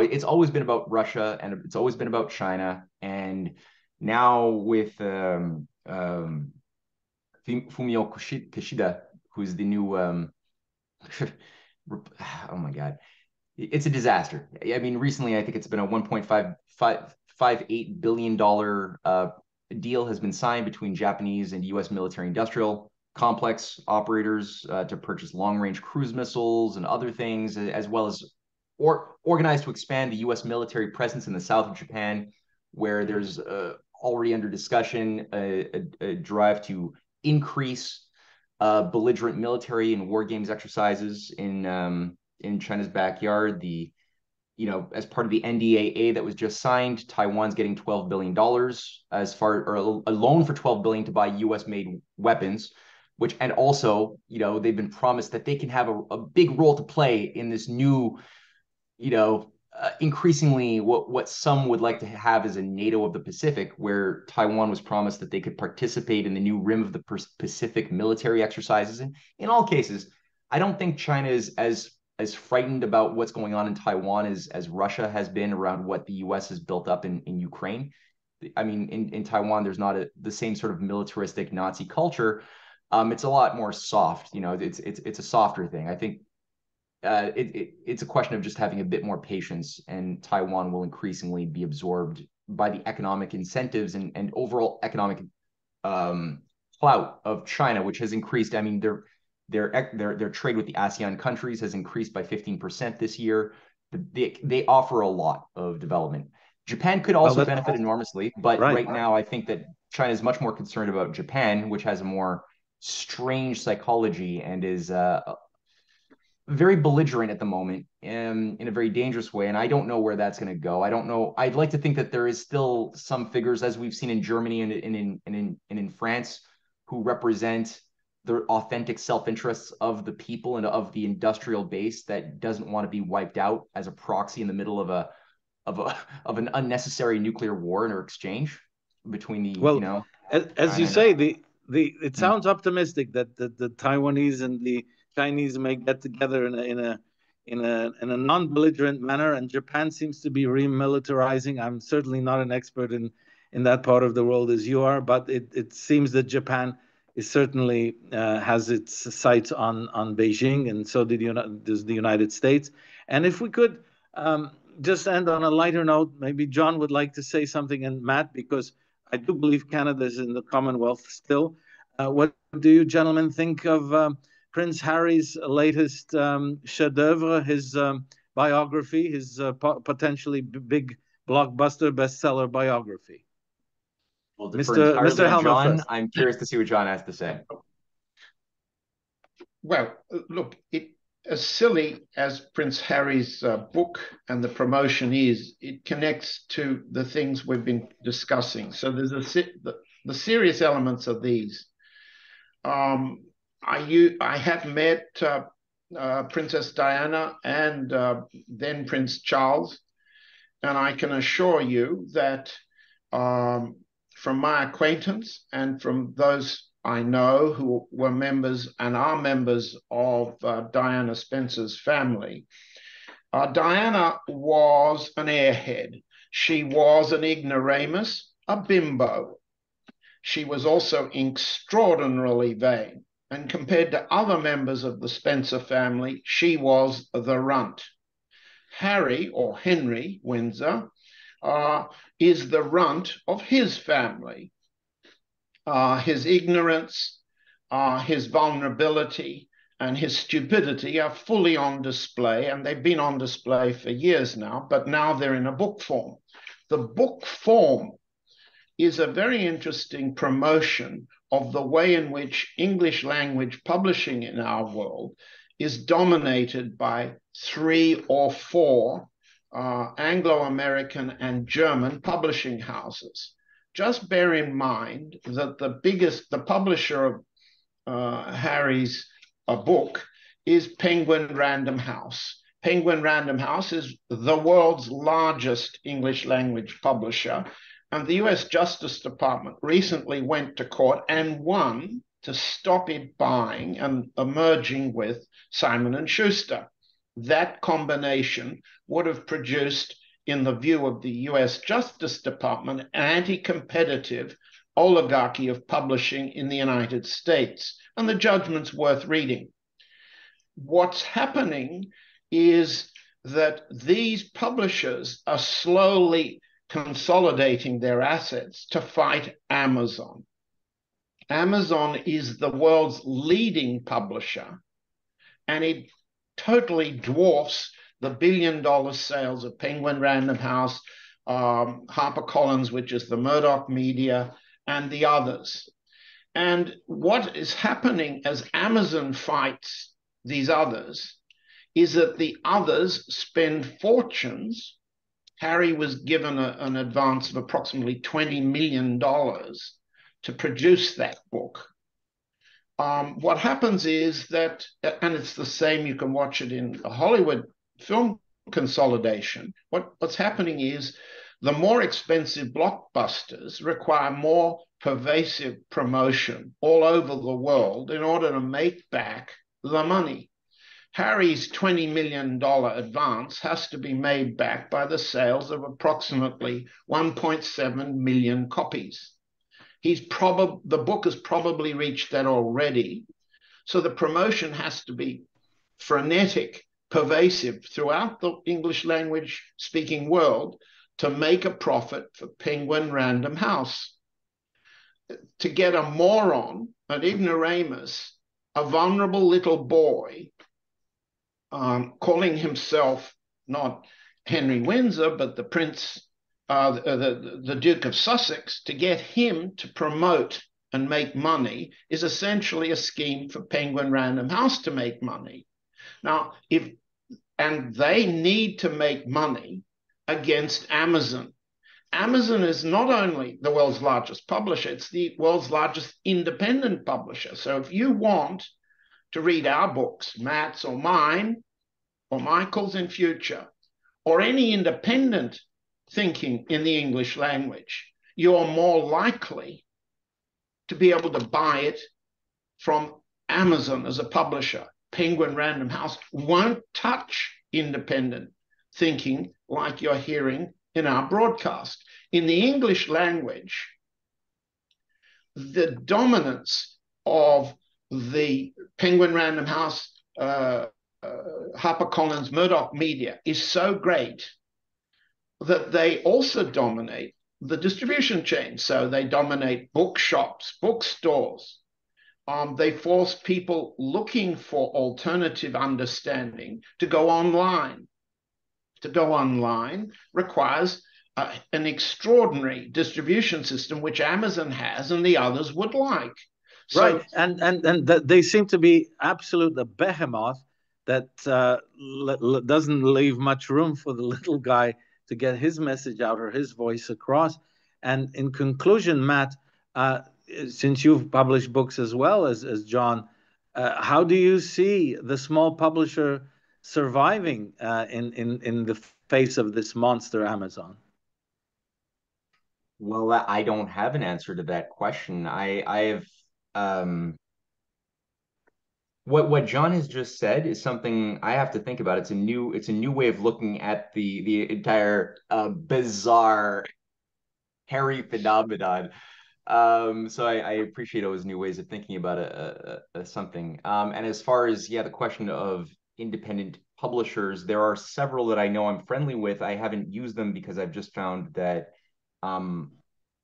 it's always been about Russia, and it's always been about China. And now with Fumio Kishida, who's the new oh my God, it's a disaster. I mean, recently I think it's been a $1.58 billion deal has been signed between Japanese and U.S. military industrial complex operators to purchase long-range cruise missiles and other things, as well as organized to expand the U.S. military presence in the south of Japan, where there's already under discussion a drive to increase belligerent military and war games exercises in China's backyard. As part of the NDAA that was just signed, Taiwan's getting $12 billion a loan for $12 billion to buy U.S.-made weapons, and also, they've been promised that they can have a big role to play in this new, increasingly what some would like to have as a NATO of the Pacific, where Taiwan was promised that they could participate in the new Rim of the Pacific military exercises. And in all cases, I don't think China is as frightened about what's going on in Taiwan as Russia has been around what the U.S. has built up in Ukraine. I mean, in Taiwan, there's not the same sort of militaristic Nazi culture. It's a lot more soft. It's a softer thing. I think it's a question of just having a bit more patience, and Taiwan will increasingly be absorbed by the economic incentives and overall economic clout of China, which has increased. I mean, their trade with the ASEAN countries has increased by 15% this year. They offer a lot of development. Japan could also benefit enormously, but right now I think that China is much more concerned about Japan, which has a more strange psychology and is very belligerent at the moment in a very dangerous way. And I don't know where that's going to go. I don't know. I'd like to think that there is still some figures, as we've seen in Germany and in France, who represent the authentic self-interests of the people and of the industrial base that doesn't want to be wiped out as a proxy in the middle of an unnecessary nuclear war or exchange between the as you say, it sounds optimistic that the Taiwanese and the Chinese may get together in a non-belligerent manner, and Japan seems to be remilitarizing. I'm certainly not an expert in that part of the world as you are, but it seems that Japan is certainly has its sights on Beijing, and so does the United States. And if we could just end on a lighter note, maybe John would like to say something, and Matt, because I do believe Canada is in the Commonwealth still. What do you gentlemen think of Prince Harry's latest chef-d'oeuvre, his biography, his potentially big blockbuster bestseller biography? We'll defer entirely Mr. to Helmer John. first. I'm curious to see what John has to say. Well, look, as silly as Prince Harry's book and the promotion is, it connects to the things we've been discussing. So there's the serious elements of these. I have met Princess Diana and then Prince Charles, and I can assure you that from my acquaintance and from those I know who were members and are members of Diana Spencer's family, Diana was an airhead. She was an ignoramus, a bimbo. She was also extraordinarily vain. And compared to other members of the Spencer family, she was the runt. Harry, or Henry Windsor, is the runt of his family. His ignorance, his vulnerability, and his stupidity are fully on display, and they've been on display for years now, but now they're in a book form. The book form is a very interesting promotion of the way in which English language publishing in our world is dominated by 3 or 4 Anglo-American and German publishing houses. Just bear in mind that the publisher of Harry's book is Penguin Random House. Penguin Random House is the world's largest English language publisher. And the US Justice Department recently went to court and won to stop it buying and merging with Simon & Schuster. That combination would have produced, in the view of the US Justice Department, an anti-competitive oligarchy of publishing in the United States. And the judgment's worth reading. What's happening is that these publishers are slowly consolidating their assets to fight Amazon. Amazon is the world's leading publisher, and it totally dwarfs the billion-dollar sales of Penguin Random House, HarperCollins, which is the Murdoch Media, and the others. And what is happening as Amazon fights these others is that the others spend fortunes. Harry was given an advance of approximately $20 million to produce that book. What happens is that, and it's the same, you can watch it in the Hollywood film consolidation, what's happening is the more expensive blockbusters require more pervasive promotion all over the world in order to make back the money. Harry's $20 million advance has to be made back by the sales of approximately 1.7 million copies. The book has probably reached that already. So the promotion has to be frenetic, pervasive throughout the English language speaking world to make a profit for Penguin Random House. To get a moron, an ignoramus, a vulnerable little boy, calling himself not Henry Windsor, but the Prince, the Duke of Sussex, to get him to promote and make money is essentially a scheme for Penguin Random House to make money. Now, and they need to make money against Amazon. Amazon is not only the world's largest publisher, it's the world's largest independent publisher. So if you want to read our books, Matt's or mine, or Michael's in future, or any independent thinking in the English language, you're more likely to be able to buy it from Amazon as a publisher. Penguin Random House won't touch independent thinking like you're hearing in our broadcast. In the English language, the dominance of the Penguin Random House, HarperCollins, Murdoch media is so great that they also dominate the distribution chain. So they dominate bookshops, bookstores. They force people looking for alternative understanding to go online. To go online requires an extraordinary distribution system, which Amazon has and the others would like. So, right, and they seem to be absolute behemoth that doesn't leave much room for the little guy to get his message out or his voice across. And in conclusion, Matt, since you've published books as well as John, how do you see the small publisher surviving in the face of this monster Amazon? Well, I don't have an answer to that question. I have what John has just said is something I have to think about. It's a new way of looking at the entire bizarre Harry phenomenon. So I appreciate those new ways of thinking about something. And as far as the question of independent publishers, there are several that I know I'm friendly with. I haven't used them because I've just found that I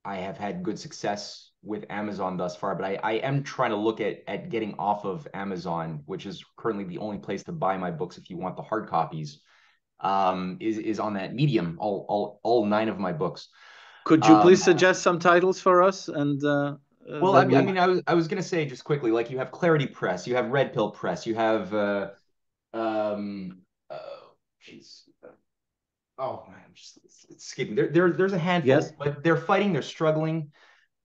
have had good success with Amazon thus far, but I am trying to look at getting off of Amazon, which is currently the only place to buy my books if you want the hard copies, is on that Medium, all 9 of my books. Could you please suggest some titles for us? And well, I mean, I was going to say just quickly, like you have Clarity Press, you have Red Pill Press, you have geez. Oh man, I'm just escaping. There's a handful, yes, but they're fighting, they're struggling.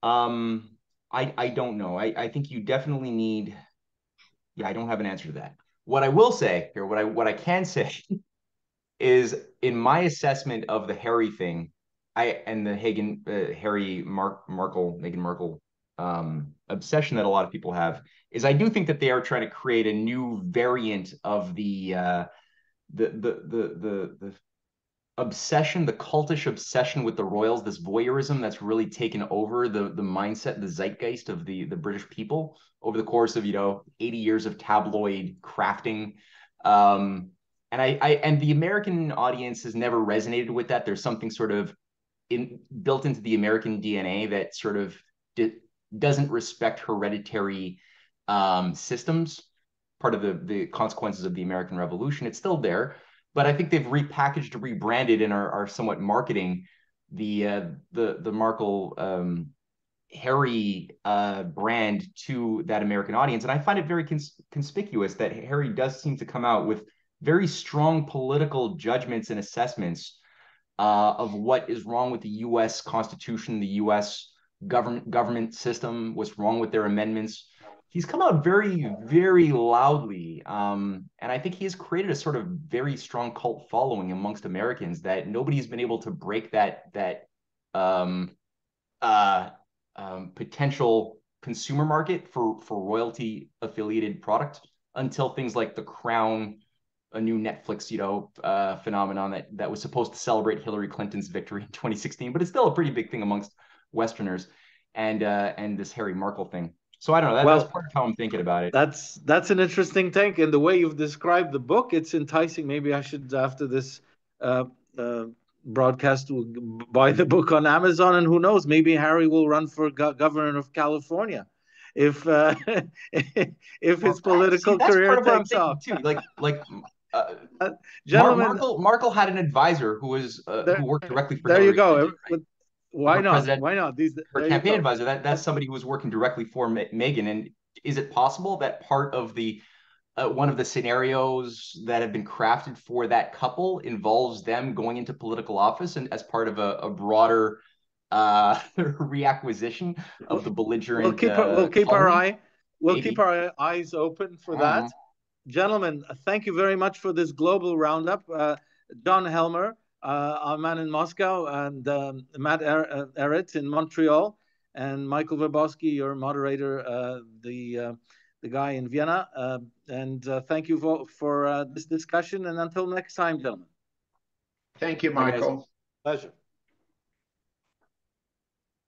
I don't know. I think you definitely need. Yeah, I don't have an answer to that. What I will say here, what I can say, is in my assessment of the Harry thing, and the Meghan Markle obsession that a lot of people have, is I do think that they are trying to create a new variant of the obsession, the cultish obsession with the royals, this voyeurism that's really taken over the mindset, the zeitgeist of the British people over the course of 80 years of tabloid crafting. And and the American audience has never resonated with that. There's something sort of built into the American DNA that sort of doesn't respect hereditary systems, part of the consequences of the American Revolution. It's still there, but I think they've repackaged, rebranded, and are somewhat marketing the Markle Harry brand to that American audience. And I find it very conspicuous that Harry does seem to come out with very strong political judgments and assessments of what is wrong with the U.S. Constitution, the U.S. government system, what's wrong with their amendments. He's come out very, very loudly, and I think he has created a sort of very strong cult following amongst Americans that nobody's been able to break that potential consumer market for royalty affiliated product until things like The Crown, a new Netflix phenomenon that was supposed to celebrate Hillary Clinton's victory in 2016, but it's still a pretty big thing amongst Westerners, and this Harry Markle thing. So I don't know. That's part of how I'm thinking about it. That's an interesting take, and the way you've described the book, it's enticing. Maybe I should, after this broadcast, will buy the book on Amazon, and who knows, maybe Harry will run for governor of California if his political career takes off too. Gentlemen, Markle had an advisor who was who worked directly for. There Hillary you go. Clinton, right? Why not? Why not? Her campaign advisor. That's somebody who was working directly for Meghan. And is it possible that part of the one of the scenarios that have been crafted for that couple involves them going into political office and as part of a broader reacquisition of the belligerent? We'll keep our eyes open for that. Gentlemen, thank you very much for this global roundup. John Helmer, our man in Moscow, and Matt Ehret in Montreal, and Michael Werbowski, your moderator, the the guy in Vienna. And thank you for this discussion. And until next time, gentlemen. Thank you, Michael. Pleasure.